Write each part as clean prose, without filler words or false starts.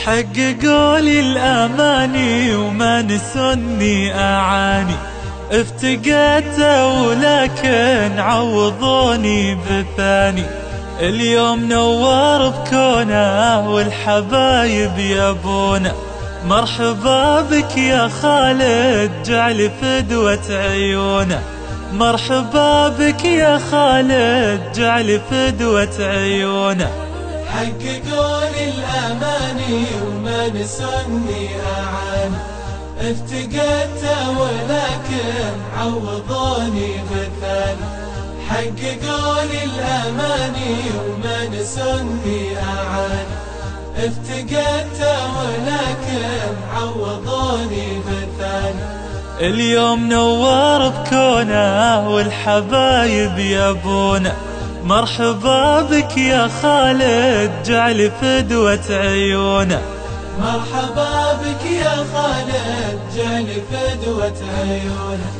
حققوا لي الأماني وما نسوني أعاني، افتقدته ولكن عوضوني بثاني. اليوم نور بكونه والحبايب يبونه، مرحبا بك يا خالد جعل فدوة عيونه، مرحبا بك يا خالد جعل فدوة عيونه. حققوا لي الأماني وما نسوني أعاني، افتقدته ولكن عوضوني بثاني. حققوا لي الأماني وما نسوني أعاني، افتقدته ولكن عوضوني بثاني. اليوم نور بكونه والحبايب يبونه، مرحبا بك يا خالد جعل فدوة عيونه، مرحبا بك يا خالد جعل فدوة عيونه.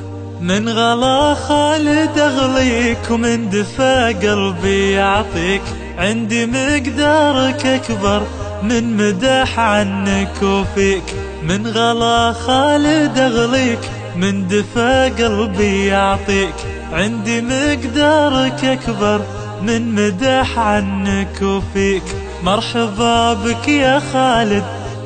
من غلا خالد أغليك ومن دفا قلبي يعطيك، عندي مقدارك أكبر من مدح عنك وفيك. من غلا خالد أغليك من دفا قلبي يعطيك، عندي مقدارك أكبر من مدح عنك وفيك. مرحبا بك يا خالد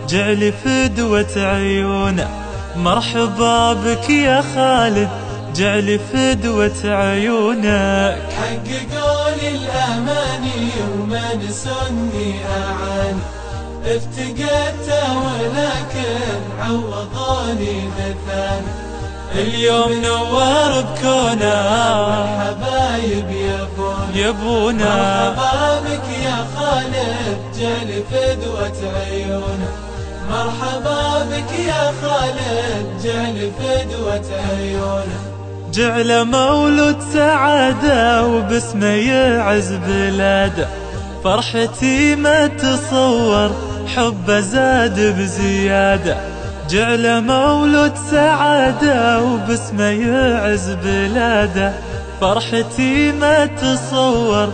جعل فدوة عيونه، مرحبا بك يا خالد جعل فدوة عيونك. حققوا لي الأماني وما نسوني أعاني، افتقدته ولكن عوضوني بثاني. اليوم نور بكونه والحبايب يبونا، مرحبا بك يا خالد جعل فدوة عيونه، مرحبا بك يا خالد جعل فدوة عيونه. جعل مولود سعادة وباسمه يعز بلاده، فرحتي ما تصور حبه زاد بزيادة. جعل مولود سعادة وباسمه يعز بلاده، فرحتي ما تصور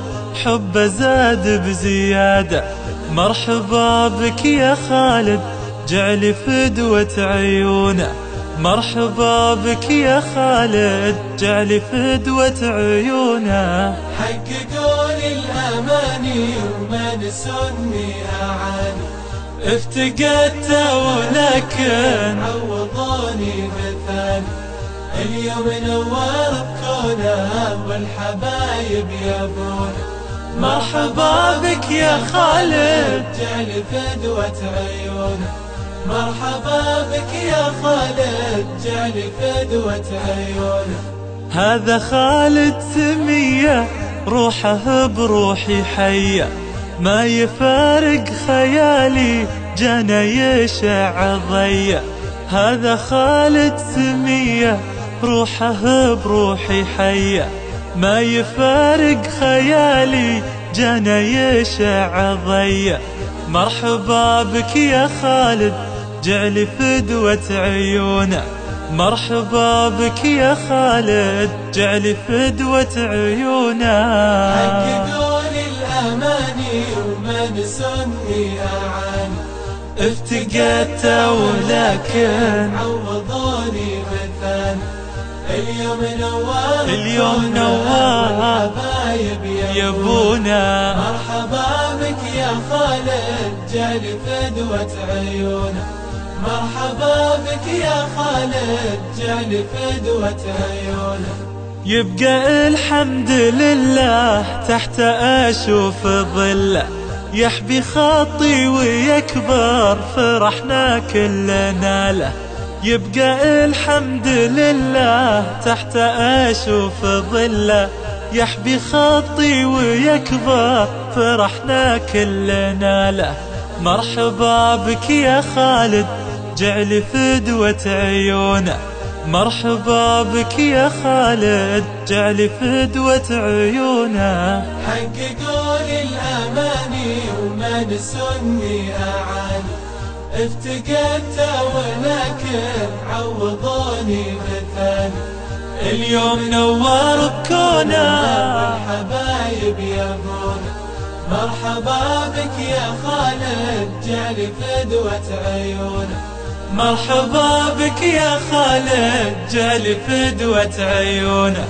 حبه زاد بزيادة. مرحبا بك يا خالد جعل فدوة عيونه، مرحبا بك يا خالد جعل فدوة عيونه. حققوا لي الأماني وما نسوني أعاني، افتقدته ولكن عوضوني بثاني. اليوم نور بكونه والحبايب يبونه، مرحبا بك يا خالد جعل فدوة عيونه، مرحبا بك يا خالد جعل فدوة عيونه. هذا خالد سمية روحه بروحي حية، ما يفارق خيالي جانا يشع ضيّة. هذا خالد سمية روحه بروحي حية، ما يفارق خيالي جانا يشع ضيّة. مرحبا بك يا خالد جعل فدوة عيونه، مرحبا بك يا خالد جعل فدوة عيونه. حققوا لي الأماني وما نسوني أعاني، افتقدته ولكن عوضوني بثاني. اليوم نور والحبايب يبونا، مرحبا بك يا خالد جعل فدوة عيونه، مرحبا بك يا خالد جعل فدوة عيونه. يبقى الحمد لله تحت أشوف ظله، يحبي خطي ويكبر فرحنا كلنا له. يبقى الحمد لله تحت أشوف ظله، يحبي خطي ويكبر فرحنا كلنا له. مرحبا بك يا خالد جعل فدوة عيونه، مرحبا بك يا خالد جعل فدوة عيونه. حققوا لي الأماني وما نسني أعاني، افتقدت ولكن عوضوني بثاني. اليوم نور بكونه والحبايب يبونه، مرحبا بك يا خالد جعل فدوة عيونه، مرحبا بك يا خالد جعل فدوة عيونه.